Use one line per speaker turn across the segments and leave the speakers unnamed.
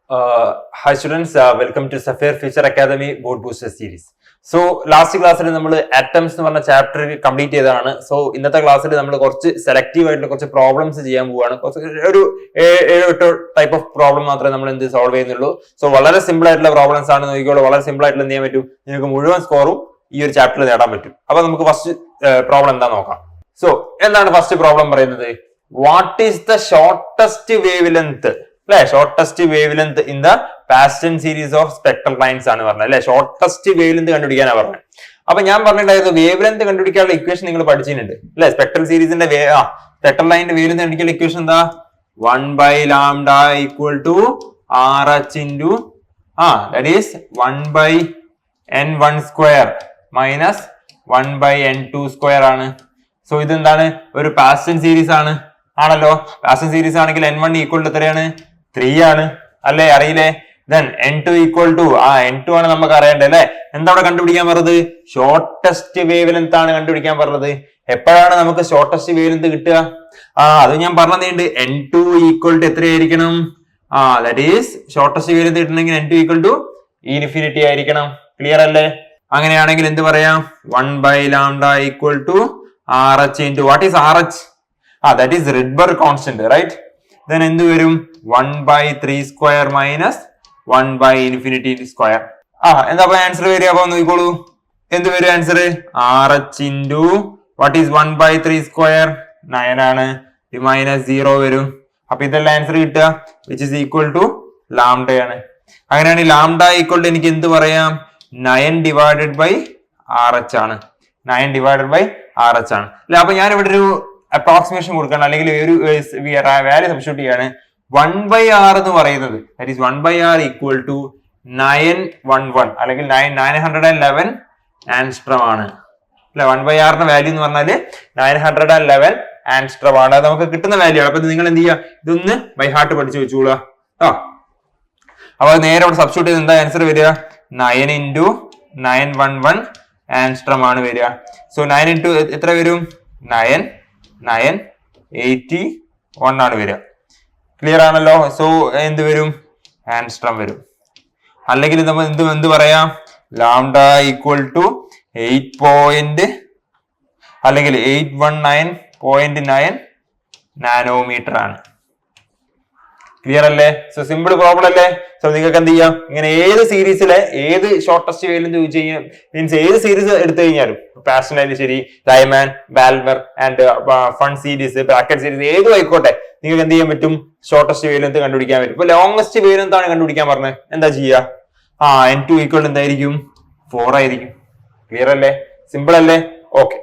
Hi students, welcome to Sapphire Future Academy Board Booster Series. So last ക്ലാസ്സിൽ നമ്മൾ atoms എന്ന് പറഞ്ഞ chapter complete ചെയ്തതാണ്. സോ ഇന്നത്തെ ക്ലാസ്സിൽ നമ്മൾ കുറച്ച് സെലക്റ്റീവ് ആയിട്ടുള്ള കുറച്ച് പ്രോബ്ലംസ് ചെയ്യാൻ പോവുകയാണ്. ഒരു 7-8 ടൈപ്പ് ഓഫ് പ്രോബ്ലം മാത്രമേ നമ്മൾ എന്ത് സോൾവ് ചെയ്യുന്നുള്ളൂ. സോ വളരെ സിമ്പിൾ ആയിട്ടുള്ള പ്രോബ്ലംസ് ആണ് നോക്കിക്കോളൂ. വളരെ സിമ്പിൾ ആയിട്ടുള്ള എന്ത് ചെയ്യാൻ പറ്റും, നിങ്ങൾക്ക് മുഴുവൻ സ്കോറും ഈ ഒരു ചാപ്റ്ററിൽ നേടാൻ പറ്റും. അപ്പൊ നമുക്ക് ഫസ്റ്റ് പ്രോബ്ലം എന്താ നോക്കാം. സോ എന്താണ് ഫസ്റ്റ് പ്രോബ്ലം പറയുന്നത്? What is the shortest wave length? അല്ലെ, shortest wave length in the Paschen series of spectral lines ആണ് പറഞ്ഞത്. അല്ലെ, ഷോർട്ടസ്റ്റ് വേവ് ലെങ്ത് കണ്ടുപിടിക്കാനാണ് പറഞ്ഞത്. അപ്പൊ ഞാൻ പറഞ്ഞിട്ടുണ്ടായിരുന്നു വേവ് ലെങ്ത് കണ്ടുപിടിക്കാനുള്ള ഇക്വേഷൻ നിങ്ങൾ പഠിച്ചിട്ടുണ്ട് അല്ലെ. സ്പെക്ട്രൽ സീരീസിന്റെ സ്പെക്ട്രൽ ലൈനിന്റെ വേവ് ലെങ്ത് കണ്ടുപിടിക്കാനുള്ള ഇക്വേഷൻ എന്താ? 1/λ equal to RH into that is 1/n1 square minus 1/n2 square ആണ്. സോ ഇതെന്താണ്? ഒരു പാസ്റ്റൺ സീരീസ് ആണ് ആണല്ലോ. പാസ്റ്റൺ സീരീസ് ആണെങ്കിൽ n1 ഈക്വൽ ടു എത്രയാണ്? 3 ആണ് അല്ലെ, അറിയില്ലേ? Then n2 equal to n2 ആണ് നമുക്ക് അറിയേണ്ടത് അല്ലെ. എന്താ അവിടെ കണ്ടുപിടിക്കാൻ പറഞ്ഞത്? ഷോർട്ടസ്റ്റ് വേവ് ലെങ്ത് ആണ് കണ്ടുപിടിക്കാൻ പറഞ്ഞത്. എപ്പോഴാണ് നമുക്ക് ഷോർട്ടസ്റ്റ് വേവ് ലെങ്ത് കിട്ടുക? അത് ഞാൻ പറഞ്ഞതുണ്ട്. n2 ഈക്വൽ ടു എത്രയായിരിക്കണം? That is shortest wave length കിട്ടണമെങ്കിൽ n2 ഈക്വൽ ടു ഇൻഫിനിറ്റി ആയിരിക്കണം. ക്ലിയർ അല്ലേ? അങ്ങനെയാണെങ്കിൽ എന്ത് പറയാം? 1/λ equal to RH into what is RH? That is Rydberg constant, right? Then എന്ത് വരും? 1/3 square minus 1/infinity square. എന്താ ആൻസർ വരിക? അപ്പൊ നോക്കിക്കോളൂ, എന്ത് വരും answer? RH into what is 1/3 square? 9 ആണ്. മൈനസ് 0 വരും. അപ്പൊ ഇതെല്ലാം ആൻസർ കിട്ടുക which is equal to lambda ആണ്. അങ്ങനെയാണെങ്കിൽ lambda equal to എനിക്ക് എന്ത് പറയാം? 9 divided by RH ആണ്. 9 divided by RH ആണ് അല്ലെ. അപ്പൊ ഞാൻ ഇവിടെ ഒരു അപ്രോക്സിമേഷൻ കൊടുക്കണം, അല്ലെങ്കിൽ ഒരു വാല്യൂ സബ്സ്റ്റിറ്റ്യൂട്ട് ചെയ്യാണ്. 1/r എന്ന് പറയുന്നത് that is 1/r equal to 911 അല്ലെങ്കിൽ 911 ആൻസ്ട്രം ആണ് അല്ലെ. 1/r ന്റെ വാല്യൂ എന്ന് പറഞ്ഞാല് 911 ആൻസ്ട്രം ആണ്. അത് നമുക്ക് കിട്ടുന്ന വാല്യൂ ആണ്. അപ്പൊ നിങ്ങൾ എന്ത് ചെയ്യുക? ഇതൊന്ന് ബൈ ഹാർട്ട് പഠിച്ചു വെച്ചോളൂ. അപ്പൊ നേരെ അവിടെ സബ്സ്റ്റിറ്റ്യൂട്ട് ചെയ്ത് എന്താ ആൻസർ വരിക? 9 into 911 ആൻസ്ട്രം ആണ് വരിക. സോ 9 into എത്ര വരും? 981 ആണ് വരിക. ക്ലിയർ ആണല്ലോ? സോ എന്ത് വരും? ആൻസ്ട്രം വരും. അല്ലെങ്കിൽ നമ്മൾ എന്ത് പറയാം? ലാംഡ ഈക്വൽ ടു 8 അല്ലെങ്കിൽ 819.9 നാനോമീറ്റർ ആണ്. ക്ലിയർ അല്ലേ? സോ സിമ്പിൾ പ്രോബ്ലം അല്ലേ? സോ നിങ്ങൾക്ക് എന്ത് ചെയ്യാം? ഇങ്ങനെ ഏത് സീരീസിലെ ഏത് ഷോർട്ടസ്റ്റ് വേവ് ലെങ്ത് ചോദിച്ചു കഴിഞ്ഞാൽ മീൻസ് ഏത് സീരീസ് എടുത്തു കഴിഞ്ഞാലും പാസ്റ്റൺ ആയാലും ശരി, diamond, Balmer and Pfund series, Brackett series ഏതും ആയിക്കോട്ടെ, നിങ്ങൾക്ക് എന്ത് ചെയ്യാൻ പറ്റും? ഷോർട്ടസ്റ്റ് വേവ് ലെങ്ത് കണ്ടുപിടിക്കാൻ പറ്റും. ഇപ്പൊ ലോങ്സ്റ്റ് വേവ് ലെങ്ത് ആണ് കണ്ടുപിടിക്കാൻ പറഞ്ഞത്. എന്താ ചെയ്യുക? n2 ഈക്വൽ എന്തായിരിക്കും? 4 ആയിരിക്കും. ക്ലിയർ അല്ലേ? സിമ്പിൾ അല്ലേ? Okay,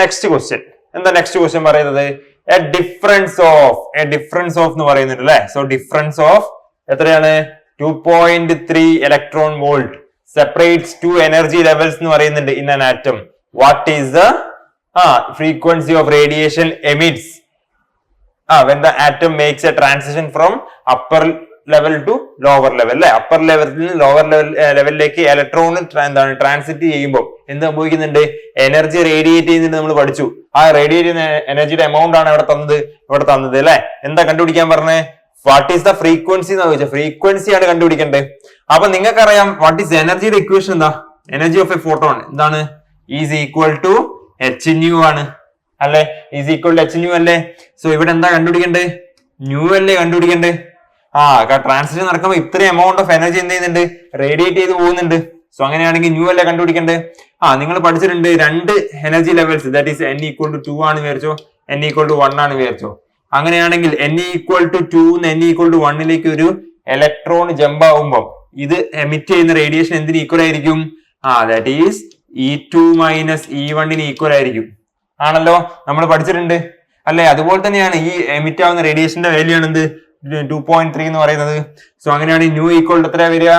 next question. എന്താ നെക്സ്റ്റ് ക്വസ്റ്റ്യൻ പറയുന്നത്? എ ഡിഫറൻസ് ഓഫ് എന്ന് പറയുന്നുണ്ട് അല്ലെ. സോ ഡിഫറൻസ് ഓഫ് എത്രയാണ്? 2.3 electron volt separates 2 energy levels എന്ന് പറയുന്നുണ്ട് in an atom. What is the frequency of radiation emits when the atom makes a transition from upper level to lower level അല്ലെ. Upper ലെവലിൽ നിന്ന് lower ലെവലിലേക്ക് electron എന്താണ് transit ചെയ്യുമ്പോൾ എന്ത് സംഭവിക്കുന്നുണ്ട്? എനർജി റേഡിയേറ്റ് ചെയ്യുന്നുണ്ട്. നമ്മൾ പഠിച്ചു. റേഡിയേറ്റ് ചെയ്യുന്ന എനർജിയുടെ എമൗണ്ട് ആണ് ഇവിടെ തന്നത് അല്ലെ. എന്താ കണ്ടുപിടിക്കാൻ പറഞ്ഞത്? വാട്ട് ഈസ് ദ ഫ്രീക്വൻസി എന്ന് ചോദിച്ചാൽ ഫ്രീക്വൻസി ആണ് കണ്ടുപിടിക്കേണ്ടത്. അപ്പൊ നിങ്ങൾക്കറിയാം വാട്ട് ഈസ് എനർജിയുടെ ഇക്വേഷൻ എന്താ? എനർജി ഓഫ് എ ഫോട്ടോൺ എന്താണ്? ഈസ് ഈക്വൽ ടു hν ആണ് അല്ലെ. ഈസ് ഈക്വൽ ടു hν അല്ലേ. സോ ഇവിടെ എന്താ കണ്ടുപിടിക്കണ്ടേ? ന്യൂ അല്ലേ കണ്ടുപിടിക്കണ്ടേ? ട്രാൻസിഷൻ നടക്കുമ്പോൾ ഇത്രയും എമൗണ്ട് ഓഫ് എനർജി എന്ത് ചെയ്യുന്നുണ്ട്? റേഡിയേറ്റ് ചെയ്ത് പോകുന്നുണ്ട്. സോ അങ്ങനെയാണെങ്കിൽ ന്യൂ അല്ലേ കണ്ടുപിടിക്കണ്ടേ? നിങ്ങൾ പഠിച്ചിട്ടുണ്ട് 2 energy levels that is n equal to 2 ആണ് വിചാരിച്ചോ, n ഈക്വൽ ടു 1 ആണ് വിചാരിച്ചോ. അങ്ങനെയാണെങ്കിൽ n equal to 2 n equal to 1ലേക്ക് ഒരു ഇലക്ട്രോൺ ജമ്പ് ആവുമ്പോൾ ഇത് എമിറ്റ് ചെയ്യുന്ന റേഡിയേഷൻ എന്തിന് ഈക്വൽ ആയിരിക്കും? That is E2 minus E1 equal ആയിരിക്കും. ആണല്ലോ, നമ്മൾ പഠിച്ചിട്ടുണ്ട് അല്ലെ. അതുപോലെ തന്നെയാണ് ഈ എമിറ്റ് ആവുന്ന റേഡിയേഷന്റെ വാല്യൂ ആണ് എന്ത്? 2.3 എന്ന് പറയുന്നത്. സോ അങ്ങനെയാണ് ന്യൂ ഈക്വൽ ടു എത്രയാ വരിക?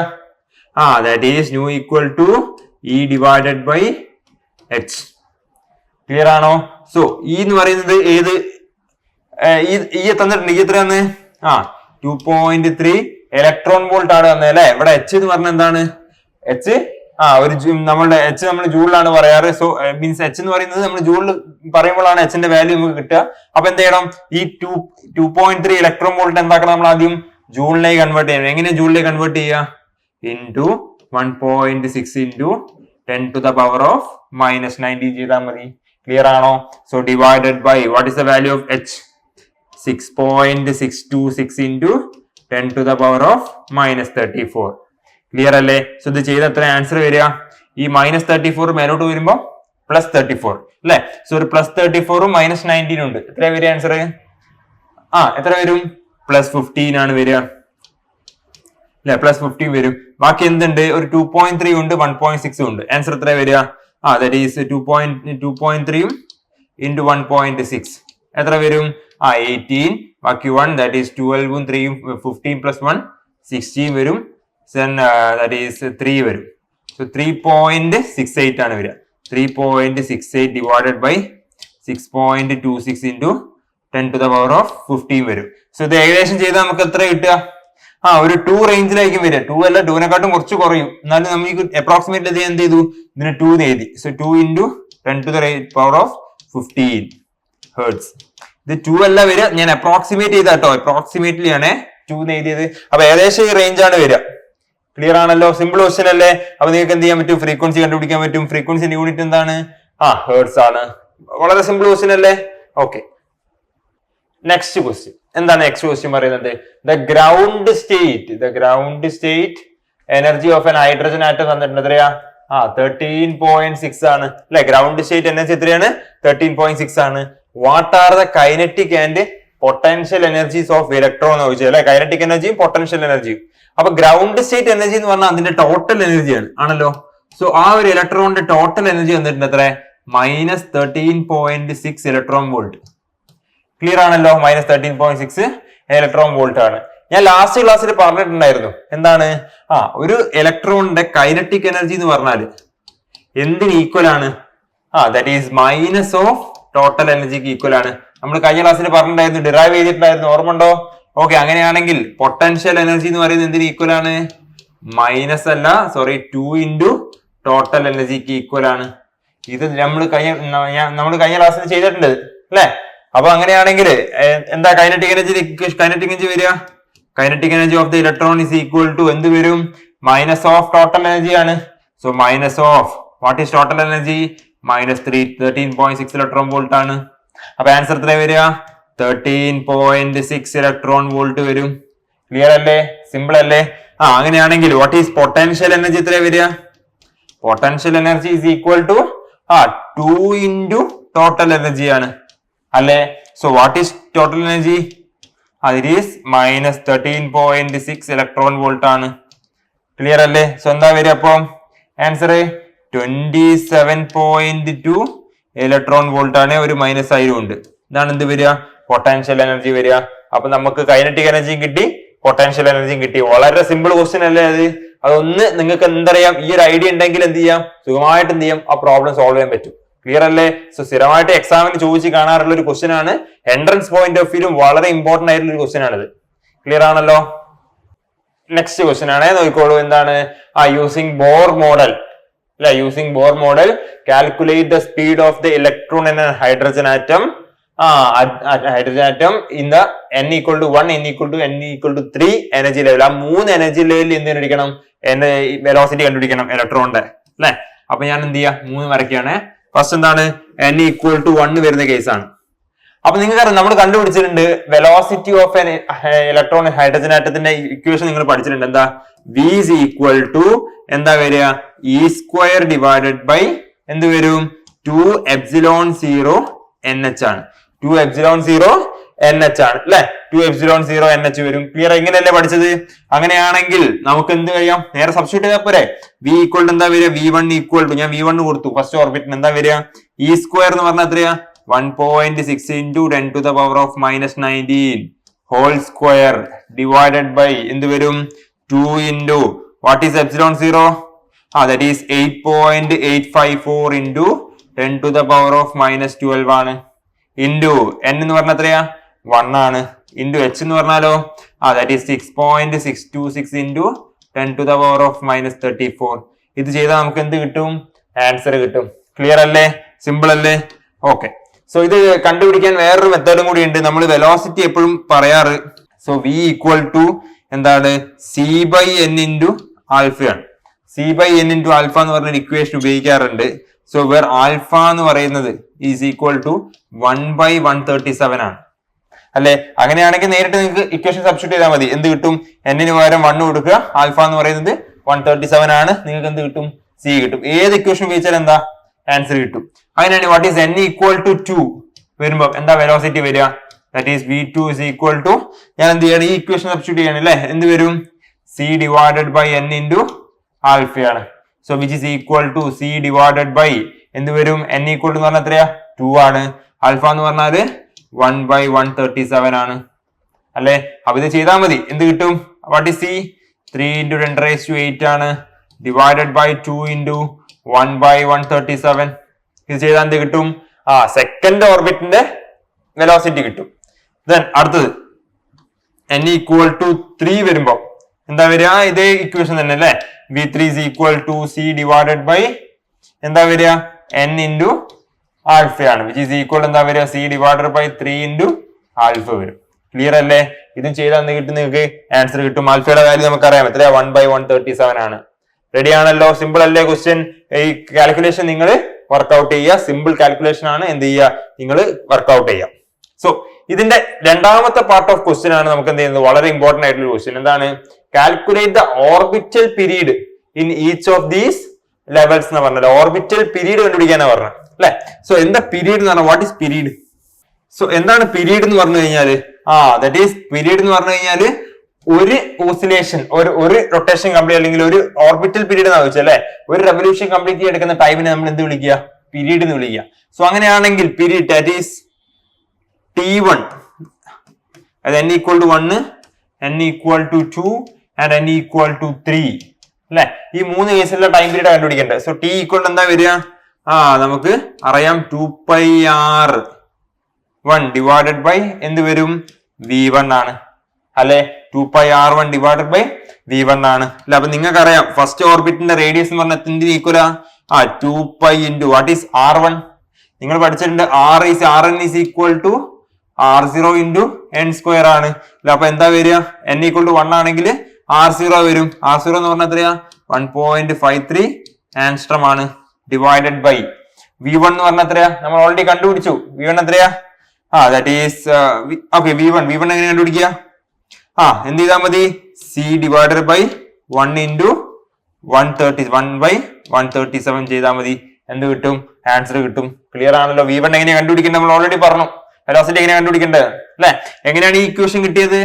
That is nu equal to E divided by h. Clear ആണോ? സോ E എന്ന് പറയുന്നത് ഏത് ഈ തന്നിട്ടുണ്ട്. ഈ എത്ര തന്നെ? 2.3 ഇലക്ട്രോൺ വോൾട്ട് ആണ് തന്നെ അല്ലെ. ഇവിടെ h എന്ന് പറഞ്ഞ എന്താണ്? h നമ്മളുടെ h നമ്മൾ ജൂളിലാണ് പറയാറ്. സോ മീൻസ് h എന്ന് പറയുന്നത് നമ്മൾ ജൂളിൽ പറയുമ്പോഴാണ് h ന്റെ വാല്യൂ നമുക്ക് കിട്ടുക. അപ്പൊ എന്ത് ചെയ്യണം? ഈ 2.3 ഇലക്ട്രോൺ വോൾട്ട് എന്താക്കണം? നമ്മൾ ആദ്യം ജൂളിലേക്ക് കൺവേർട്ട് ചെയ്യാം. എങ്ങനെ ജൂളിലേക്ക് കൺവേർട്ട് ചെയ്യുക? ഇൻറ്റു 1.6 ഇൻറ്റു 10⁻⁻⁻19 ചെയ്താൽ മതി. ക്ലിയർ ആണോ? So divided by what is the value of h? 6.626 into 10⁻⁻34. Clear അല്ലേ? സോ ഇത് ചെയ്ത് എത്ര ആൻസർ വരിക? ഈ -34 മേലോട്ട് വരുമ്പോൾ +34 അല്ലെ? സോ ഒരു +34 -19 ഉണ്ട്. എത്ര വരിക ആൻസർ? എത്ര വരും? +15 ആണ് വരിക അല്ലെ? +15 വരും. ബാക്കി എന്തുണ്ട്? ഒരു 2.3 ഉണ്ട്, 1.6 ഉണ്ട്. ആൻസർ എത്ര വരിക? ദാറ്റ് ഈസ് 2.3 ഇൻറ്റു 1.6 എത്ര വരും? 18. ബാക്കി 1 ദാറ്റ് ഈസ് 12 3 15 + 1 16 വരും. ദാറ്റ് ഈസ് 3 വരും. സോ 3.68 ആണ് വരിക. 3.68 ഡിവൈഡഡ് ബൈ 6.26 ഇൻറ്റു 10⁻15 വരും. സോ ഇത് ഏകദേശം ചെയ്താൽ നമുക്ക് എത്ര കിട്ടുക? ഒരു 2 റേഞ്ചിലായിരിക്കും വരിക. 2 അല്ല, 2നെക്കാട്ടും കുറച്ച് കുറയും. എന്നാലും നമുക്ക് അപ്രോക്സിമേറ്റ്ലി എന്ത് ചെയ്തു? ഇതിന് 2 എഴുതി. So 2 into 10⁻15 hertz. ഇത് 2 അല്ല വരിക, ഞാൻ അപ്രോക്സിമേറ്റ് ചെയ്ത കേട്ടോ. അപ്രോക്സിമേറ്റ്ലി ആണ് 2 എഴുതിയത്. അപ്പൊ ഏകദേശം ഈ റേഞ്ച് ആണ് വരിക. ക്ലിയർ ആണല്ലോ? സിമ്പിൾ ക്വസ്റ്റ്യൻ അല്ലേ? അപ്പൊ നിങ്ങൾക്ക് എന്ത് ചെയ്യാൻ പറ്റും? ഫ്രീക്വൻസി കണ്ടുപിടിക്കാൻ പറ്റും. ഫ്രീക്വൻസിന്റെ യൂണിറ്റ് എന്താണ്? ഹെർട്സ് ആണ്. വളരെ സിമ്പിൾ ക്വസ്റ്റ്യൻ അല്ലേ? ഓക്കെ, നെക്സ്റ്റ് ക്വസ്റ്റ്യൻ എന്താണ്? നെക്സ്റ്റ് ക്വസ്റ്റ്യൻ പറയുന്നത് the ground state energy of N hydrogen atom തന്നിട്ടുണ്ട്. എത്രയാ? 13.6 ആണ് അല്ലെ? ഗ്രൗണ്ട് സ്റ്റേറ്റ് എനർജി എത്രയാണ്? 13.6 ആണ്. What are the kinetic and potential energies of electron എന്ന് ചോദിച്ചത് അല്ലെ? കൈനറ്റിക് എനർജിയും പൊട്ടൻഷ്യൽ എനർജിയും. അപ്പൊ ഗ്രൗണ്ട് സ്റ്റേറ്റ് എനർജി എന്ന് പറഞ്ഞാൽ അതിന്റെ ടോട്ടൽ എനർജിയാണ് ആണല്ലോ. സോ ആ ഒരു ഇലക്ട്രോണിന്റെ ടോട്ടൽ എനർജി വന്നിട്ടുണ്ട് എത്ര? -13.6 ഇലക്ട്രോൺ വോൾട്ട്. ക്ലിയർ ആണല്ലോ? -13.6 ഇലക്ട്രോൺ വോൾട്ട് ആണ്. ഞാൻ ലാസ്റ്റ് ക്ലാസ്സിൽ പറഞ്ഞിട്ടുണ്ടായിരുന്നു. എന്താണ്? ഒരു ഇലക്ട്രോണിന്റെ കൈനറ്റിക് എനർജി എന്ന് പറഞ്ഞാല് എന്തിന് ഈക്വൽ ആണ്? That is minus of total എനർജിക്ക് ഈക്വൽ ആണ്. നമ്മൾ കഴിഞ്ഞ ക്ലാസ്സിൽ പറഞ്ഞിട്ടുണ്ടായിരുന്നു, ഡിറൈവ് ചെയ്തിട്ടുണ്ടായിരുന്നു. ഓർമ്മ ഉണ്ടോ? ഓക്കെ, അങ്ങനെയാണെങ്കിൽ പൊട്ടൻഷ്യൽ എനർജി എന്ന് പറയുന്നത് എന്തിന് ഈക്വൽ ആണ്? -2 ഇൻറ്റു ടോട്ടൽ എനർജിക്ക് ഈക്വൽ ആണ്. ഇത് നമ്മൾ കഴിഞ്ഞ ക്ലാസ്സിൽ ചെയ്തിട്ടുണ്ട് അല്ലെ? അപ്പൊ അങ്ങനെയാണെങ്കിൽ എന്താ കൈനറ്റിക് എനർജി വരിക? Kinetic energy of the electron is equal to എന്ത് വരും? മൈനസ് ഓഫ് ടോട്ടൽ എനർജി ആണ്. So minus of what is total energy? -13.6 electron volt ആണ്. അപ്പൊ ആൻസർ എത്ര വരിക? 13.6 ഇലക്ട്രോൺ വോൾട്ട് വരും. ക്ലിയർ അല്ലേ? സിമ്പിൾ അല്ലേ? അങ്ങനെയാണെങ്കിൽ വാട്ട് ഈസ് പൊട്ടൻഷ്യൽ എനർജി എത്ര വരിക? Potential energy is equal to 2 into total energy ആണ് അല്ലെ? So what is total energy? It is -13.6 electron volt ആണ്. ക്ലിയർ അല്ലേ? സോ എന്താ വരിക അപ്പം? ആൻസർ 27.2 ഇലക്ട്രോൺ വോൾട്ട് ആണ്. ഒരു -ആയിരം ഉണ്ട്. ഇതാണ് എന്ത് വരിക? പൊട്ടൻഷ്യൽ എനർജി വരിക. അപ്പൊ നമുക്ക് കൈനറ്റിക് എനർജിയും കിട്ടി, പൊട്ടൻഷ്യൽ എനർജിയും കിട്ടി. വളരെ സിമ്പിൾ ക്വസ്റ്റ്യൻ അല്ലേ അത്? അതൊന്ന് നിങ്ങൾക്ക് എന്തറിയാം, ഈ ഒരു ഐഡിയ ഉണ്ടെങ്കിൽ എന്ത് ചെയ്യാം? സുഖമായിട്ട് എന്ത് ചെയ്യാം? ആ പ്രോബ്ലം സോൾവ് ചെയ്യാൻ പറ്റും. ക്ലിയർ അല്ലേ? സോ സ്ഥിരമായിട്ട് എക്സാമിന് ചോദിച്ച് കാണാറുള്ള ഒരു ക്വസ്റ്റ്യൻ ആണ്. എൻട്രൻസ് പോയിന്റ് ഓഫ് വ്യൂ വളരെ ഇമ്പോർട്ടന്റ് ആയിട്ടുള്ള ഒരു ക്വസ്റ്റ്യൻ ആണിത്. ക്ലിയർ ആണല്ലോ? നെക്സ്റ്റ് ക്വസ്റ്റ്യൻ ആണ്, നോക്കിക്കോളൂ. എന്താണ്? യൂസിംഗ് ബോർ മോഡൽ അല്ലെ? Using Bohr model calculate the speed of the electron in hydrogen atom in the n equal to 1, n equal to 3 energy level. ആ 3 എനർജി ലെവലിൽ എന്ത് കണ്ടുപിടിക്കണം? വെലോസിറ്റി കണ്ടുപിടിക്കണം ഇലക്ട്രോണിന്റെ അല്ലെ? അപ്പൊ ഞാൻ എന്ത് ചെയ്യാം? 3 വരയ്ക്കുകയാണ്. ഫസ്റ്റ് എന്താണ്? n equal to 1 വരുന്ന കേസാണ്. അപ്പൊ നിങ്ങൾക്ക് നമ്മൾ കണ്ടുപിടിച്ചിട്ടുണ്ട് വെലോസിറ്റി ഓഫ് ഇലക്ട്രോൺ ഹൈഡ്രജൻ ആറ്റത്തിന്റെ ഇക്വേഷൻ നിങ്ങൾ പഠിച്ചിട്ടുണ്ട്. എന്താ? v is equal to എന്താ വരിക? e² ഡിവൈഡഡ് ബൈ എന്ത് വരും? 2ε0 nh ആണ്. 2ε0 nh ആണ് അല്ലെ? 2ε0 nh വരും. ക്ലിയർ? എങ്ങനെയല്ലേ പഠിച്ചത്? അങ്ങനെയാണെങ്കിൽ നമുക്ക് എന്ത് കഴിയാം? നേരെ സബ്സ്റ്റിറ്റ്യൂട്ട് ചെയ്താൽ പോരെ? v ഈക്വൽ എന്താ വരിക? v1 ഈക്വൽ ടു ഞാൻ v1 കൊടുത്തു ഫസ്റ്റ് ഓർബിറ്റിന്. എന്താ വരിക? e² എന്ന് പറഞ്ഞാൽ എത്രയാ? 1.6 into 10⁻⁻19 whole square divided by എന്ത് വരും? 2 into what is ε0? That is 8.854 into 10⁻⁻12 ആണ്. ഇൻറ്റു n എന്ന് പറഞ്ഞാൽ എത്രയാ? 1 ആണ്. ഇൻറ്റു h എന്ന് പറഞ്ഞാലോ? That is 6.626 into 10⁻⁻34. ഇത് ചെയ്താൽ നമുക്ക് എന്ത് കിട്ടും? ആൻസർ കിട്ടും. ക്ലിയർ അല്ലേ? സിമ്പിൾ അല്ലേ? ഓക്കെ. സോ ഇത് കണ്ടുപിടിക്കാൻ വേറൊരു മെത്തേഡും കൂടി ഉണ്ട്. നമ്മൾ വെലോസിറ്റി എപ്പോഴും പറയാറ്. സോ v ഈക്വൽ ടു എന്താണ് സി ബൈ എൻ ഇൻറ്റു ആൽഫയാണ്. C by n into alpha എന്ന് പറഞ്ഞൊരു ഇക്വേഷൻ ഉപയോഗിക്കാറുണ്ട്. സോ വേർ ആൽഫ എന്ന് പറയുന്നത് ഈസ് ഈക്വൽ ടു 1/137 ആണ് അല്ലെ. അങ്ങനെയാണെങ്കിൽ നേരിട്ട് നിങ്ങൾക്ക് ഇക്വേഷൻ സബ്സ്റ്റിറ്റ്യൂട്ട് ചെയ്താൽ മതി. എന്ത് കിട്ടും? എന്നിന് പകരം 1 കൊടുക്കുക. ആൽഫ എന്ന് പറയുന്നത് 137 ആണ്. നിങ്ങൾക്ക് എന്ത് കിട്ടും? സി കിട്ടും. ഏത് ഇക്വേഷൻ ഉപയോഗിച്ചാൽ എന്താ ആൻസർ കിട്ടും. അങ്ങനെയാണ് what is n equal to 2 വരുമ്പോ എന്താ വെലോസിറ്റി വരിക? That is v2 is equal to, ഞാൻ എന്ത് ചെയ്യണം? ഈ ഇക്വേഷൻ സബ്സ്റ്റിറ്റ്യൂട്ട് ചെയ്യണം അല്ലെ. എന്ത് വരും? c divided by n into ആൽഫയാണ്. So which is equal to c divided by എന്ത് വരും? n ഈക്വൽ ടു എന്ന് പറഞ്ഞാൽ എത്രയാ? 2 ആണ്. ആൽഫ എന്ന് പറഞ്ഞാല് 1/137 ആണ് അല്ലെ. അപ്പൊ ഇത് ചെയ്താൽ മതി. എന്ത് കിട്ടും? What is c? 3 ഇൻറ്റു 10⁸ ആണ് ഡിവൈഡഡ് ബൈ 2 ഇൻറ്റു 1/137. ഇത് ചെയ്താൽ എന്ത് കിട്ടും? സെക്കൻഡ് ഓർബിറ്റിന്റെ വെലോസിറ്റി കിട്ടും. ദെൻ അടുത്തത് n ഈക്വൽ ടു 3 വരുമ്പോ എന്താ വരിക? ഇതേ ഇക്വേഷൻ തന്നെ അല്ലെ. v3 is equal to c divided by എന്താ വരിക? n ഇൻറ്റു ആൽഫയാണ്. വിച്ച് ഈസ് ഈക്വൽ എന്താ വരിക? c divided by 3 into alpha വരും. ക്ലിയർ അല്ലേ? ഇതും ചെയ്താൽ എന്ത് കിട്ടും? നിങ്ങൾക്ക് ആൻസർ കിട്ടും. ആൽഫയുടെ വാല്യൂ നമുക്കറിയാം എത്രയാ? 1/137 ആണ്. റെഡി ആണല്ലോ? സിമ്പിൾ അല്ലേ ക്വസ്റ്റ്യൻ? ഈ കാൽക്കുലേഷൻ നിങ്ങൾ വർക്ക്ഔട്ട് ചെയ്യുക. സിമ്പിൾ കാൽക്കുലേഷൻ ആണ്. എന്ത് ചെയ്യുക? നിങ്ങൾ വർക്ക്ഔട്ട് ചെയ്യുക. സോ ഇതിന്റെ രണ്ടാമത്തെ പാർട്ട് ഓഫ് ക്വസ്റ്റ്യൻ ആണ് നമുക്ക് എന്ത് ചെയ്യുന്നത്? വളരെ ഇമ്പോർട്ടന്റ് ആയിട്ടുള്ള ക്വസ്റ്റ്യൻ. എന്താണ്? Calculate the orbital period in each of these levels എന്ന് പറഞ്ഞത്. ഓർബിറ്റൽ പീരീഡ് കണ്ടുപിടിക്കാനാണ് പറഞ്ഞത് അല്ലെ. സോ എന്താ പീരീഡ് എന്ന് പറഞ്ഞാൽ? What is period? സോ എന്താണ് പീരീഡ് എന്ന് പറഞ്ഞു കഴിഞ്ഞാല്? ദാറ്റ് ഈസ് പീരീഡ് എന്ന് പറഞ്ഞു കഴിഞ്ഞാല് ഒരു ഓസിലേഷൻ, ഒരു റൊട്ടേഷൻ കംപ്ലീറ്റ് അല്ലെങ്കിൽ ഒരു ഓർബിറ്റൽ പീരീഡ് എന്ന് വെച്ചാൽ അല്ലെ, ഒരു റെവല്യൂഷൻ കംപ്ലീറ്റ് എടുക്കുന്ന ടൈമിനെ നമ്മൾ എന്ത് വിളിക്കുക? പീരീഡ് എന്ന് വിളിക്കുക. സോ അങ്ങനെയാണെങ്കിൽ പീരീഡ് ദാറ്റ് ഈസ് T1 അത് n equal to 1, n equal to 2 and n equal to 3 അല്ലെ. ഈ 3 കേസിലുള്ള ടൈം പീരീഡ് കണ്ടുപിടിക്കേണ്ടത്. സോ t ഈക്വൽ എന്താ വരിക? നമുക്ക് അറിയാം 2πr1 ഡിവൈഡഡ് ബൈ എന്ത് വരും? v1 ആണ് അല്ലെ. 2πr1 ഡിവൈഡഡ് ബൈ v1 ആണ് അല്ലെ. അപ്പൊ നിങ്ങൾക്ക് അറിയാം ഫസ്റ്റ് ഓർബിറ്റിന്റെ റേഡിയസ് എന്ന് പറഞ്ഞാൽ എന്തിന് ഈക്വലാ? 2π ഇൻറ്റു വാട്ട് ഈസ് r1? നിങ്ങൾ പഠിച്ചിട്ടുണ്ട് rn is equal to r0 into n square ആണ്. അപ്പൊ എന്താ വരിക? n ഈക്വൽ ടു 1 ആണെങ്കിൽ r0 വരും. r0 എന്ന് പറഞ്ഞാൽ എത്രയാ? 1.53 ആൻസ്ട്രം ആണ് ഡിവൈഡഡ് ബൈ v1 എന്ന് പറഞ്ഞാൽ എത്രയാ? നമ്മൾ ഓൾറെഡി കണ്ടുപിടിച്ചു. v1 എത്രയാ? That is okay. v1 എങ്ങനെ കണ്ടുപിടിക്കുക? എന്ത് ചെയ്താൽ മതി? c ഡിവൈഡഡ് ബൈ 1 ഇൻറ്റു 1/137 ചെയ്താൽ മതി. എന്ത് കിട്ടും? ആൻസർ കിട്ടും. ക്ലിയർ ആണല്ലോ? v1 എങ്ങനെയാണ് കണ്ടുപിടിക്കേണ്ടത്? നമ്മൾ ഓൾറെഡി പറഞ്ഞു. വെലോസിറ്റി എങ്ങനെയാണ് കണ്ടുപിടിക്കേണ്ടത് അല്ലെ. എങ്ങനെയാണ് ഈ ഇക്വേഷൻ കിട്ടിയത്?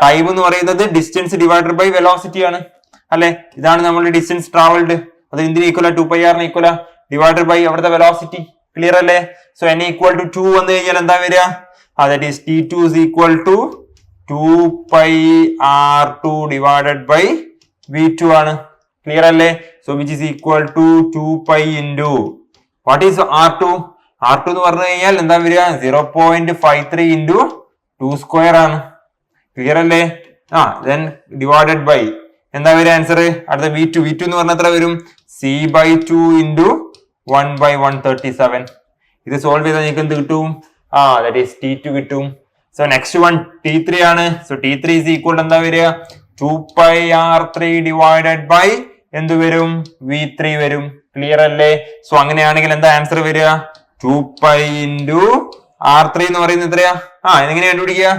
ടൈം എന്ന് പറയുന്നത് ഡിസ്റ്റൻസ് ഡിവൈഡഡ് ബൈ വെലോസിറ്റി ആണ് അല്ലെ. ഇതാണ് നമ്മുടെ ഡിസ്റ്റൻസ് ട്രാവൽഡ്. അത് എന്തിന് equal? 2πr equal divided by അവിടുത്തെ വെലോസിറ്റി. ക്ലിയർ അല്ലേ? സോ n ഈക്വൽ ടു 2 വന്നു കഴിഞ്ഞാൽ എന്താ വരിക? That is T2 is equal to 2πr2 divided by v2 ആണ്. ക്ലിയർ അല്ലേ? So which is equal to 2π into what is r2? r2 എന്ന് പറഞ്ഞു കഴിഞ്ഞാൽ എന്താ വരിക? 0.53 ഇൻറ്റു 2 സ്ക്വയർ ആണ്. ക്ലിയർ അല്ലേ? ദെൻ ഡിവൈഡഡ് ബൈ എന്താ വരിക ആൻസർ? അടുത്ത v2 എന്ന് പറഞ്ഞാൽ എത്ര വരും? c/2 into 1/137. ഇത് സോൾവ് ചെയ്താൽ നിങ്ങൾക്ക് എന്ത് കിട്ടും? ദാറ്റ് ഈസ് T2 കിട്ടും. സോ നെക്സ്റ്റ് വൺ T3 ആണ്. സോ T3 ഈസ് ഈക്വൽ എന്താ വരിക? 2πr3 ഡിവൈഡഡ് ബൈ എന്ത് വരും? v3 വരും. ക്ലിയർ അല്ലേ? സോ അങ്ങനെയാണെങ്കിൽ എന്താ ആൻസർ വരിക? 2π ഇൻറ്റു r3 എന്ന് പറയുന്നത് എത്രയാ? എങ്ങനെ കണ്ടുപിടിക്കുക?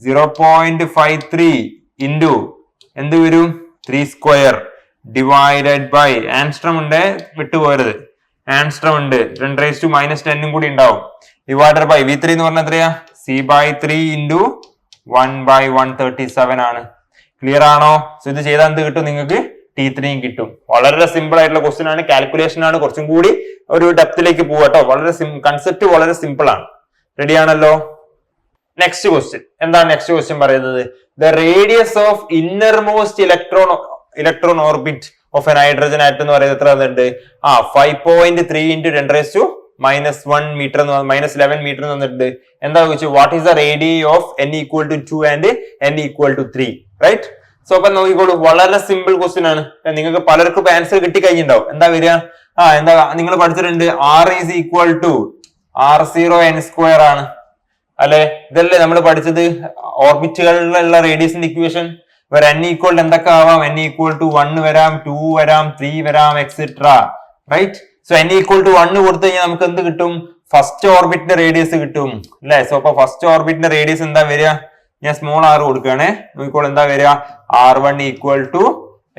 0.53 ഇൻറ്റു എന്ത് വരും? 3 സ്ക്വയർ ഡിവൈഡഡ് ബൈ ആൻസ്ട്രം ഉണ്ട്, വിട്ടുപോകരുത്. ആൻസ്ട്രം ഉണ്ട്, 10⁻⁻10 കൂടി ഉണ്ടാവും. ഡിവൈഡഡ് ബൈ v3 എന്ന് പറഞ്ഞാൽ എത്രയാ? c/3 ഇൻറ്റു 1/137 ആണ്. ക്ലിയർ ആണോ? സോ ഇത് ചെയ്താൽ എന്ത് കിട്ടും? നിങ്ങൾക്ക് T3 കിട്ടും. വളരെ സിമ്പിൾ ആയിട്ടുള്ള ക്വസ്റ്റ്യൻ ആണ്. കാൽക്കുലേഷൻ ആണ്. കുറച്ചും കൂടി ഒരു ഡെപ്തിലേക്ക് പോവാട്ടോ. വളരെ കൺസെപ്റ്റ് വളരെ സിമ്പിൾ ആണ്. റെഡി ആണല്ലോ? നെക്സ്റ്റ് ക്വസ്റ്റ്യൻ എന്താണ്? നെക്സ്റ്റ് ക്വസ്റ്റ്യൻ പറയുന്നത് the radius of innermost electron orbit of A hydrogen atom എന്ന് പറയുന്നത് എത്ര ഉണ്ട്? 5.3 ഇൻറ്റു 10⁻⁻1 മീറ്റർ -11 മീറ്റർ തന്നിട്ടുണ്ട്. എന്താ ചോദിച്ചു? What is the radii of n equal to 2 and n equal to 3, right? So അപ്പൊ നോക്കിക്കോളൂ, വളരെ സിമ്പിൾ ക്വസ്റ്റ്യൻ ആണ്. നിങ്ങൾക്ക് പലർക്കും ആൻസർ കിട്ടിക്കഴിഞ്ഞിട്ടുണ്ടാവും. എന്താ വരിക? എന്താ നിങ്ങൾ പഠിച്ചിട്ടുണ്ട്? r is equal to r0 n square ആണ് അല്ലെ. ഇതല്ലേ നമ്മൾ പഠിച്ചത് ഓർബിറ്റുകളിലുള്ള റേഡിയസിന്റെ equation. where n equal to എന്തൊക്കെ ആവാം, n equal to 1 വരാം, 2 വരാം, 3 വരാം, etcetera. Right? So n equal to 1 കൊടുത്തു കഴിഞ്ഞാൽ നമുക്ക് എന്ത് കിട്ടും? ഫസ്റ്റ് ഓർബിറ്റിന്റെ റേഡിയസ് കിട്ടും അല്ലെ? സോ അപ്പൊ ഫസ്റ്റ് ഓർബിറ്റിന്റെ റേഡിയസ് എന്താ വരിക? ഞാൻ സ്മോൾ r കൊടുക്കുകയാണെ. നോക്കിക്കോൾ എന്താ വരിക? r1 ഈക്വൽ ടു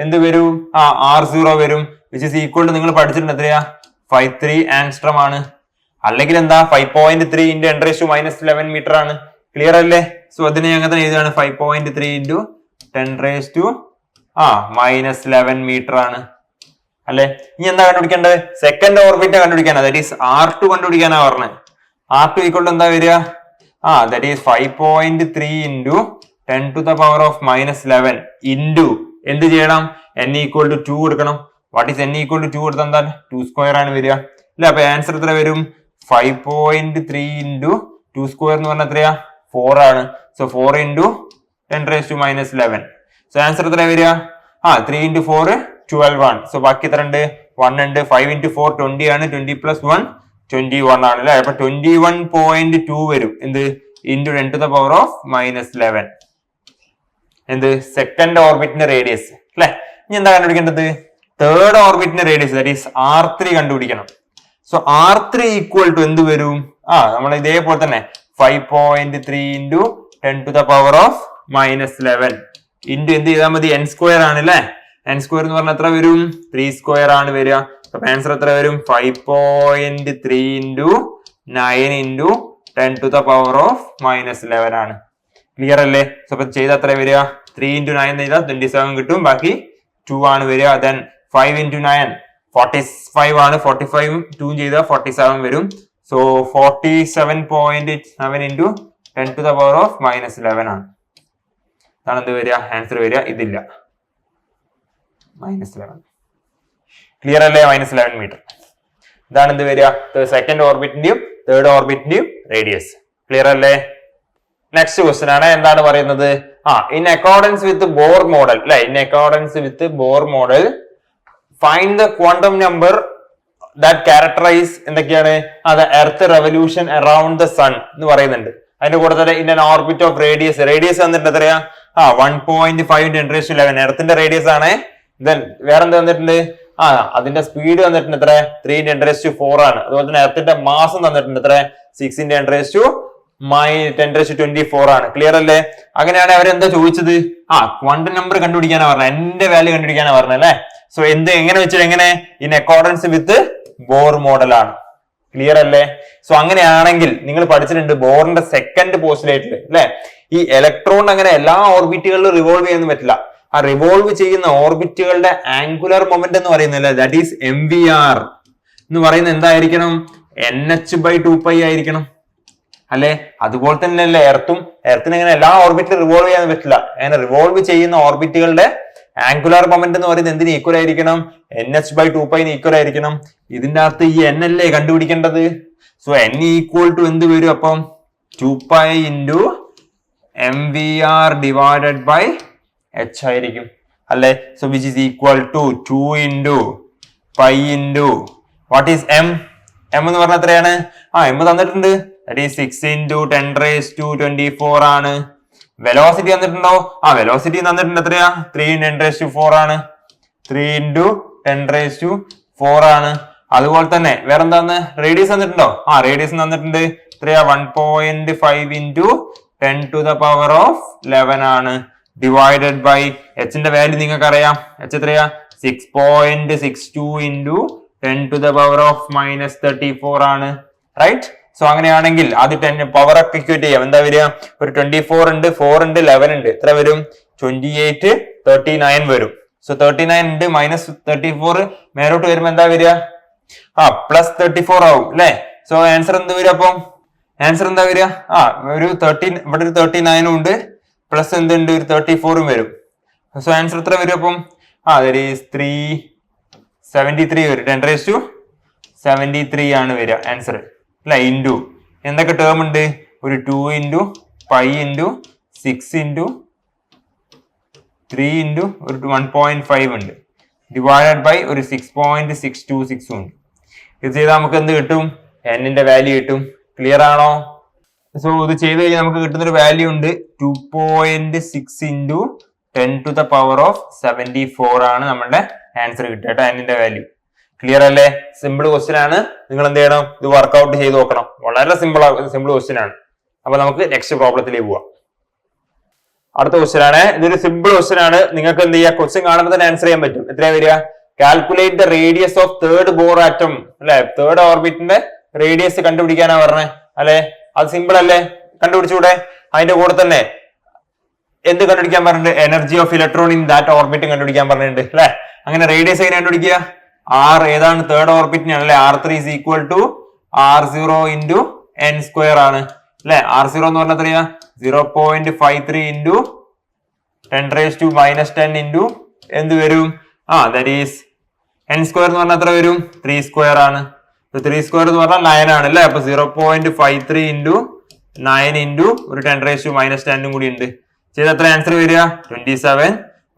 എന്ത് വരും? r0 വരും, വിച്ച് ഇസ് ഈക്വൽ ടു നിങ്ങൾ പഠിച്ചിട്ടുണ്ട് എത്രയാ? 53 ആംഗ്സ്ട്രം ആണ്. അല്ലെങ്കിൽ എന്താ 5.3 ഇൻറ്റു 10⁻⁻11 മീറ്റർ ആണ്. ക്ലിയർ അല്ലേ? സോ അതിനെ അങ്ങനെ തന്നെ എഴുതാണ് 5.3 ഇൻറ്റു 10⁻⁻11 മീറ്റർ ആണ് അല്ലെ? ഇനി എന്താ കണ്ടുപിടിക്കേണ്ടത്? സെക്കൻഡ് ഓർബിറ്റ് കണ്ടുപിടിക്കാനാ, ദാറ്റ് ഈസ് r2 കണ്ടുപിടിക്കാനാ പറഞ്ഞത്. r2 ഈക്വൽ ടു എന്താ വരിക? ദാറ്റ് ഈസ് 5.3 ഇൻറ്റു 10⁻⁻11 ഇൻറ്റു എന്ത് ചെയ്യണം? n ഈക്വൽ ടു 2 കൊടുക്കണം. What is n equal to 2 കൊടുത്താൽ എന്താ? 2 സ്ക്വയർ ആണ് വരിക അല്ലെ? അപ്പൊ ആൻസർ എത്ര വരും? 5.3 ഇൻറ്റു 2 സ്ക്വയർ എന്ന് പറഞ്ഞാൽ എത്രയാ? 4 ആണ്. So 4 into 10⁻⁻11. സോ ആൻസർ എത്ര വരിക? 3 ഇൻറ്റു 4 12 ആണ്. സോ ബാക്കി എത്ര ഉണ്ട്? 1 ഉണ്ട്. 5 ഇൻറ്റു 4 20 ആണ്. 20 പ്ലസ് 1 21 ആണ് അല്ലെ? അപ്പൊ 21.2 വരും. എന്ത്? ഇൻറ്റു 10⁻⁻11 എന്ത്? സെക്കൻഡ് ഓർബിറ്റിന്റെ റേഡിയസ് അല്ലെ? ഇനി എന്താ കണ്ടുപിടിക്കേണ്ടത്? തേർഡ് ഓർബിറ്റിന്റെ റേഡിയസ്, ദാറ്റ് ഈസ് r3 കണ്ടുപിടിക്കണം. സോ r3 ഈക്വൽ ടു എന്ത് വരും? നമ്മൾ ഇതേപോലെ തന്നെ 5.3 ഇൻറ്റു 10⁻⁻11 ഇൻറ്റു എന്ത് ചെയ്താൽ മതി? n സ്ക്വയർ ആണ് അല്ലെ? n സ്ക്വയർ എന്ന് പറഞ്ഞാൽ എത്ര വരും? 3 സ്ക്വയർ ആണ് വരിക. അപ്പൊ ആൻസർ എത്ര വരും? 5.3 ഇൻറ്റു 9 ഇൻറ്റു 10⁻⁻11 ആണ്. ക്ലിയർ അല്ലേ? സോ അപ്പൊ ചെയ്താൽ എത്ര വരിക? 3 ഇൻറ്റു 9 ചെയ്താൽ 27 കിട്ടും. ബാക്കി 2 ആണ് വരിക. ദെൻ 5 ഇൻറ്റു 9 45 ആണ്. 45 2 ചെയ്താൽ 47 വരും. സോ 47.7 ഇൻറ്റു 10⁻⁻11 ആണ്. ഇതാണ് എന്ത് വരിക? ആൻസർ വരിക. ഇതില്ല, -11. ക്ലിയർ അല്ലേ? -11 മീറ്റർ. ഇതാണ് എന്ത് വരിക? സെക്കൻഡ് ഓർബിറ്റിന്റെയും തേർഡ് ഓർബിറ്റിന്റെയും റേഡിയസ്. ക്ലിയർ അല്ലേ? നെക്സ്റ്റ് ക്വസ്റ്റ്യൻ ആണ്. എന്താണ് പറയുന്നത്? In accordance with Bohr model അല്ലെ? In accordance with Bohr model find the quantum number that characterise എന്തൊക്കെയാണ്? അത് earth revolution around the sun എന്ന് പറയുന്നുണ്ട്. അതിന്റെ കൂടെ തന്നെ in an orbit of radius വന്നിട്ടുണ്ട് എത്രയാ? 1.5 × 10⁻11 എർത്തിന്റെ റേഡിയസ് ആണ്. ദെൻ വേറെന്ത് വന്നിട്ടുണ്ട്? അതിന്റെ സ്പീഡ് വന്നിട്ടുണ്ട് എത്ര? 3 × 10⁻4 ആണ്. അതുപോലെ തന്നെ എർത്തിന്റെ മാസം തന്നിട്ടുണ്ട് എത്ര? 6 × 10⁻10⁻24 ആണ്. ക്ലിയർ അല്ലേ? അങ്ങനെയാണ് അവരെന്താ ചോദിച്ചത്? ക്വാണ്ടം നമ്പർ കണ്ടുപിടിക്കാനാ പറഞ്ഞത്, എന്റെ വാല്യൂ കണ്ടുപിടിക്കാനാ പറഞ്ഞത് അല്ലെ? സോ എങ്ങനെ വെച്ചാൽ എങ്ങനെ? In accordance with Bohr model ആണ്. ക്ലിയർ അല്ലേ? സോ അങ്ങനെയാണെങ്കിൽ നിങ്ങൾ പഠിച്ചിട്ടുണ്ട് ബോറിന്റെ സെക്കൻഡ് പോസ്റ്റുലേറ്റിൽ അല്ലെ? ഈ ഇലക്ട്രോൺ അങ്ങനെ എല്ലാ ഓർബിറ്റുകളിലും റിവോൾവ് ചെയ്യാൻ പറ്റില്ല. ആ റിവോൾവ് ചെയ്യുന്ന ഓർബിറ്റുകളുടെ ആംഗുലർ മൊമെന്റ് എന്ന് പറയുന്നില്ല, ദാറ്റ് ഈസ് MVR എന്ന് പറയുന്നത് എന്തായിരിക്കണം? NH/2π ആയിരിക്കണം അല്ലെ? അതുപോലെ തന്നെ അല്ലേ എർത്തിന് ഇങ്ങനെ എല്ലാ ഓർബിറ്റിലും റിവോൾവ് ചെയ്യാൻ പറ്റില്ല. അങ്ങനെ റിവോൾവ് ചെയ്യുന്ന ഓർബിറ്റുകളുടെ ആംഗുലർ മൊമെന്റ് എന്ന് പറയുന്നത് എന്തിന് ഈക്വൽ ആയിരിക്കണം? NH/2π ഈക്വൽ ആയിരിക്കണം. ഇതിന്റെ അകത്ത് ഈ n അല്ലേ കണ്ടുപിടിക്കേണ്ടത്? സോ n ഈക്വൽ ടു എന്ത് വരും? അപ്പം 2π into MVR divided by h ആയിരിക്കും അല്ലെ? So which is equal to 2 into π into what is m? m എന്ന് പറഞ്ഞാൽ എത്രയാണ്? m തന്നിട്ടുണ്ട്, ദാറ്റ് ഈസ് 6 ഇൻറ്റു 10⁻24 ആണ്. വെലോസിറ്റി തന്നിട്ടുണ്ടോ? വെലോസിറ്റി തന്നിട്ടുണ്ട് എത്രയാ? 3 × 10⁻4 ആണ്. 3 ഇൻറ്റു 10⁻4 ആണ്. അതുപോലെ തന്നെ വേറെന്താന്ന്? റേഡിയസ് തന്നിട്ടുണ്ടോ? റേഡിയസ് തന്നിട്ടുണ്ട് എത്രയാ? 1.5 ഇൻറ്റു 10⁻11 ആണ്. ഡിവൈഡഡ് ബൈ എച്ചിന്റെ വാല്യൂ നിങ്ങൾക്ക് അറിയാം. എച്ച് എത്രയാ? 6.62 ഇൻറ്റു 10⁻−34 ആണ്. റൈറ്റ്? സോ അങ്ങനെയാണെങ്കിൽ ആദ്യം 10 പവർ ഒക്കെ ഇക്വേറ്റ് ചെയ്യാം. എന്താ വരിക? ഒരു 24 ഉണ്ട്, 4 ഉണ്ട്, 11 ഉണ്ട്. എത്ര വരും? 28 39 വരും. സോ 39 ഉണ്ട് -34 മേലോട്ട് വരുമ്പോ എന്താ വരിക? +34 ആവും അല്ലെ? സോ ആൻസർ എന്ത് വരും? അപ്പം ആൻസർ എന്താ വരിക? ഒരു 13, ഇവിടെ ഒരു 39 ഉണ്ട്, പ്ലസ് എന്തുണ്ട്? ഒരു 34 വരും. സോ ആൻസർ എത്ര വരും? അപ്പം 373 വരും. 10⁻73 ആണ് വരിക ആൻസർ അല്ലെ? ഇൻറ്റു എന്തൊക്കെ ടേം ഉണ്ട്? ഒരു 2 ഇൻറ്റു π ഇൻറ്റു 6 ഇൻറ്റു 3 ഇൻറ്റു ഒരു 1.5 ഉണ്ട്, ഡിവൈഡഡ് ബൈ ഒരു 6.626 ഉണ്ട്. ഇത് ചെയ്താൽ നമുക്ക് എന്ത് കിട്ടും? n-ന്റെ വാല്യൂ കിട്ടും. ക്ലിയർ ആണോ? സോ ഇത് ചെയ്ത് കഴിഞ്ഞാൽ നമുക്ക് കിട്ടുന്ന ഒരു വാല്യൂ ഉണ്ട് 2.6 ഇൻറ്റു 10⁻⁴ ആണ് നമ്മുടെ ആൻസർ കിട്ടുക കേട്ടോ അതിന്റെ വാല്യൂ. ക്ലിയർ അല്ലേ? സിമ്പിൾ ക്വസ്റ്റ്യൻ ആണ്. നിങ്ങൾ എന്ത് ചെയ്യണം? ഇത് വർക്ക്ഔട്ട് ചെയ്ത് നോക്കണം. വളരെ സിമ്പിൾ ക്വസ്റ്റ്യൻ ആണ്. അപ്പൊ നമുക്ക് നെക്സ്റ്റ് പ്രോബ്ലത്തിലേക്ക് പോവാം. അടുത്ത ക്വസ്റ്റ്യൻ ആണ്. ഇതൊരു സിമ്പിൾ ക്വസ്റ്റ്യൻ ആണ്. നിങ്ങൾക്ക് എന്ത് ചെയ്യാം? ക്വസ്റ്റ്യൻ കാണുമ്പോൾ തന്നെ ആൻസർ ചെയ്യാൻ പറ്റും. എത്രയാ വരിക? Calculate the radius of third bore atom. അല്ലെ, തേർഡ് ഓർബിറ്റിന്റെ റേഡിയസ് കണ്ടുപിടിക്കാനാ പറഞ്ഞത് അല്ലെ. അത് സിമ്പിൾ അല്ലേ? കണ്ടുപിടിച്ചൂടെ? അതിന്റെ കൂടെ തന്നെ എന്ത് കണ്ടുപിടിക്കാൻ പറഞ്ഞിട്ടുണ്ട്? Energy of electron in that orbit കണ്ടുപിടിക്കാൻ പറഞ്ഞിട്ടുണ്ട് അല്ലെ. അങ്ങനെ റേഡിയസ് എങ്ങനെ കണ്ടുപിടിക്കുക? ആർ ഏതാണ്? തേർഡ് ഓർബിറ്റിനാണ് അല്ലെ. R3 is equal to R0 into n² ആണ് അല്ലെ. R0 എന്ന് പറഞ്ഞാൽ എത്രയാ? 0.53 into 10⁻⁻10 into എന്ത് വരും? ദാറ്റ് ഈസ് n² എന്ന് പറഞ്ഞാൽ എത്ര വരും? 3² ആണ്. 3² എന്ന് പറഞ്ഞാൽ 9 ആണ് അല്ലെ. അപ്പൊ 0.53 into 9 into ഒരു 10⁻⁻10 കൂടി ഉണ്ട്. ചെയ്ത് എത്ര ആൻസർ വരിക? 27.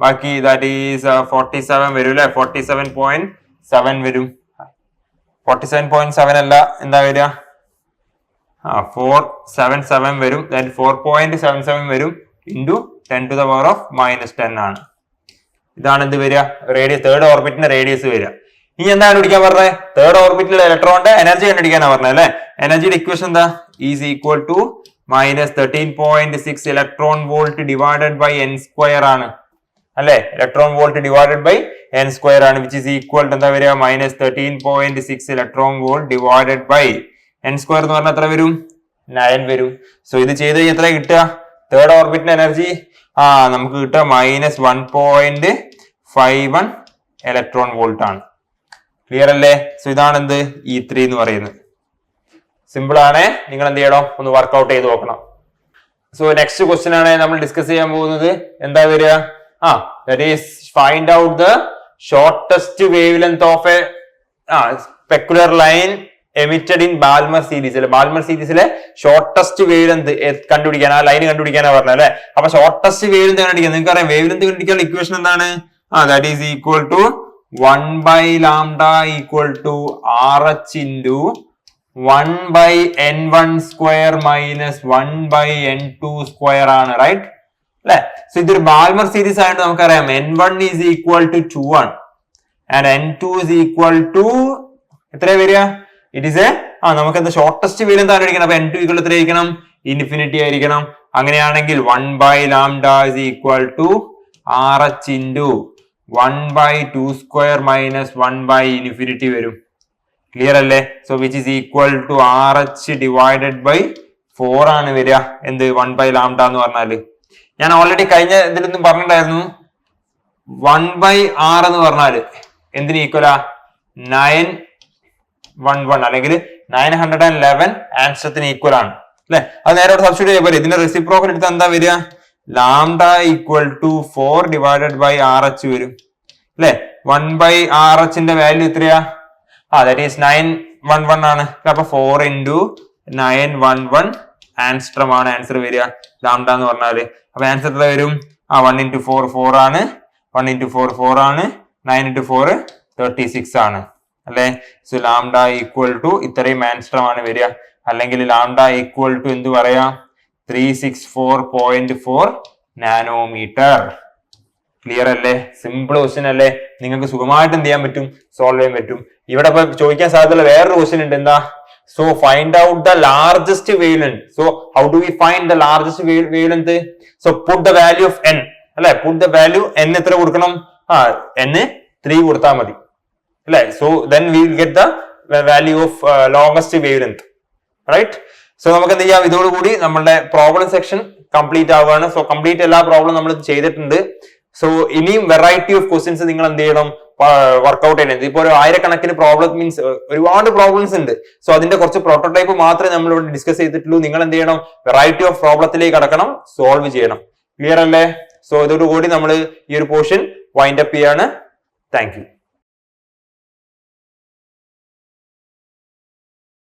ബാക്കി ദാറ്റ് ഈസ് 47 വരും അല്ലെ. 47.7 വരും. 47.7 അല്ല, എന്താ വരിക? 477 വരും. 4.77 വരും ഇൻറ്റു 10⁻⁻10 ആണ്. ഇതാണ് എന്ത് വരിക? റേഡിയസ്, തേർഡ് ഓർബിറ്റിന്റെ റേഡിയസ് വരിക. ഇനി എന്താ കണ്ടുപിടിക്കാൻ പറഞ്ഞത്? തേർഡ് ഓർബിറ്റിലെ ഇലക്ട്രോണിന്റെ എനർജി കണ്ടുപിടിക്കാനാണ് പറഞ്ഞത് അല്ലെ. എനർജിയുടെ ഇക്വേഷൻ എന്താ? Is equal to -13.6 electron volt divided by n² ആണ് അല്ലെ. Electron volt divided by n² ആണ്, വിച്ച് ഈസ് ഈക്വൽ ടു എന്താ വരിക? -13.6 electron volt divided by n² എന്ന് പറഞ്ഞാൽ എത്ര വരും? 9 വരും. സോ ഇത് ചെയ്ത് കഴിഞ്ഞാൽ എത്ര കിട്ടുക? തേർഡ് ഓർബിറ്റിന്റെ എനർജി നമുക്ക് കിട്ടുക -1.51 ഇലക്ട്രോൺ വോൾട്ട് ആണ്. ക്ലിയർ അല്ലേ? സോ ഇതാണ് എന്ത്? E3 എന്ന് പറയുന്നത്. സിമ്പിൾ ആണ്. നിങ്ങൾ എന്ത് ചെയ്യണം? ഒന്ന് വർക്ക്ഔട്ട് ചെയ്ത് നോക്കണം. സോ നെക്സ്റ്റ് ക്വസ്റ്റ്യൻ ആണ് നമ്മൾ ഡിസ്കസ് ചെയ്യാൻ പോകുന്നത്. എന്താ വരിക? that is find out the shortest wavelength of a specular line emitted in Balmer series. Balmer സീരീസിലെ ഷോർട്ടസ്റ്റ് വേവ് ലെങ്ത് കണ്ടുപിടിക്കാൻ, ആ ലൈൻ കണ്ടുപിടിക്കാനാ പറഞ്ഞത് അല്ലെ. അപ്പൊ ഷോർട്ടസ്റ്റ് വേവ് ലെങ്ത് കണ്ടുപിടിക്കാൻ നിങ്ങൾക്ക് അറിയാം. വേവ് ലെങ്ത് കണ്ടുപിടിക്കാനുള്ള ഇക്വേഷൻ എന്താണ്? That is equal to 1/λ equal to RH into 1/n1² minus 1/n2² ആണ്. റൈറ്റ് അല്ലെ. സോ ഇതൊരു ബാൽമർ സീരീസ് ആയിട്ട് നമുക്കറിയാം n1 is equal to 2 and n2 is equal to എത്രയാ വരിക? ഇറ്റ് ഈസ് നമുക്ക് എന്താ ഷോർട്ടസ്റ്റ് വേവ് ലെങ്ത് ആയിരിക്കണം. അപ്പൊ n2 equal എത്ര ആയിരിക്കണം? ഇൻഫിനിറ്റി ആയിരിക്കണം. അങ്ങനെയാണെങ്കിൽ 1/λ is equal to RH into 1/2² minus 1/infinity വരും. ക്ലിയർ അല്ലേ? So which is equal to RH divided by 4 ആണ് വരിക. എന്ത്? 1/λ എന്ന് പറഞ്ഞാല് ഞാൻ ഓൾറെഡി കഴിഞ്ഞ ഇതിലൊന്നും പറഞ്ഞിട്ടുണ്ടായിരുന്നു. 1/r എന്ന് പറഞ്ഞാല് എന്തിന് ഈക്വലാ? 911 അല്ലെങ്കിൽ 911 ആൻസറിന് ഈക്വൽ ആണ് അല്ലെ. അത് നേരെ സബ്സ്റ്റിറ്റ്യൂട്ട് ചെയ്യാൻ പോലെ ഇതിന്റെ റെസിപ്രോക്കൽ എടുത്താൽ എന്താ വരിക? λ equal to 4 divided by RH വരും അല്ലെ. 1/RH ന്റെ വാല്യൂ എത്രയാ? ദാറ്റ് ഈസ് 911 ആണ്. അപ്പൊ 4 into 911 ആൻസ്ട്രം ആണ് ആൻസർ വരിക. λ എന്ന് പറഞ്ഞാല് അപ്പൊ ആൻസർ എത്ര വരും? 1 into 4 4 ആണ്. 1 into 4 4 ആണ്. 9 into 4 36 ആണ് അല്ലെ. സോ λ ഈക്വൽ ടു ഇത്രയും ആൻസ്ട്രം ആണ് വരിക. അല്ലെങ്കിൽ λ ഈക്വൽ ടു എന്ത് പറയാം? 364.4 നാനോമീറ്റർ. ക്ലിയർ അല്ലേ? സിമ്പിൾ ക്വസ്റ്റ്യൻ അല്ലേ? നിങ്ങൾക്ക് സുഖമായിട്ട് എന്ത് ചെയ്യാൻ പറ്റും? സോൾവ് ചെയ്യാൻ പറ്റും. ഇവിടെ ഇപ്പൊ ചോദിക്കാൻ സാധ്യതയുള്ള വേറൊരു ക്വസ്റ്റ്യൻ ഉണ്ട്. എന്താ? So find out the largest wavelength. So how do we find the largest wavelength? So put the value of n. അല്ലെ, put the value n എത്ര കൊടുക്കണം? n 3 കൊടുത്താൽ മതി അല്ലെ. So then we will get the value of longest wavelength. Right? So നമുക്ക് എന്ത് ചെയ്യാം? ഇതോടുകൂടി നമ്മളുടെ പ്രോബ്ലം സെക്ഷൻ കംപ്ലീറ്റ് ആവുകയാണ്. സോ കംപ്ലീറ്റ് എല്ലാ പ്രോബ്ലം നമ്മൾ ചെയ്തിട്ടുണ്ട്. സോ ഇനിയും വെറൈറ്റി ഓഫ് ക്വസ്റ്റ്യൻസ് നിങ്ങൾ എന്ത് ചെയ്യണം? വർക്ക്ഔട്ട് ചെയ്യുന്നത്. ഇപ്പൊ ഒരു 1000 പ്രോബ്ലം മീൻസ് ഒരുപാട് പ്രോബ്ലംസ് ഉണ്ട്. സോ അതിന്റെ കുറച്ച് പ്രോട്ടോടൈപ്പ് മാത്രമേ നമ്മൾ ഇവിടെ ഡിസ്കസ് ചെയ്തിട്ടുള്ളൂ. നിങ്ങൾ എന്ത് ചെയ്യണം? വെറൈറ്റി ഓഫ് പ്രോബ്ലത്തിലേക്ക് കടക്കണം, സോൾവ് ചെയ്യണം. ക്ലിയർ അല്ലേ? സോ ഇതോടുകൂടി നമ്മൾ ഈ ഒരു പോർഷൻ വൈൻഡ് അപ്പ് ചെയ്യാണ്. Thank you.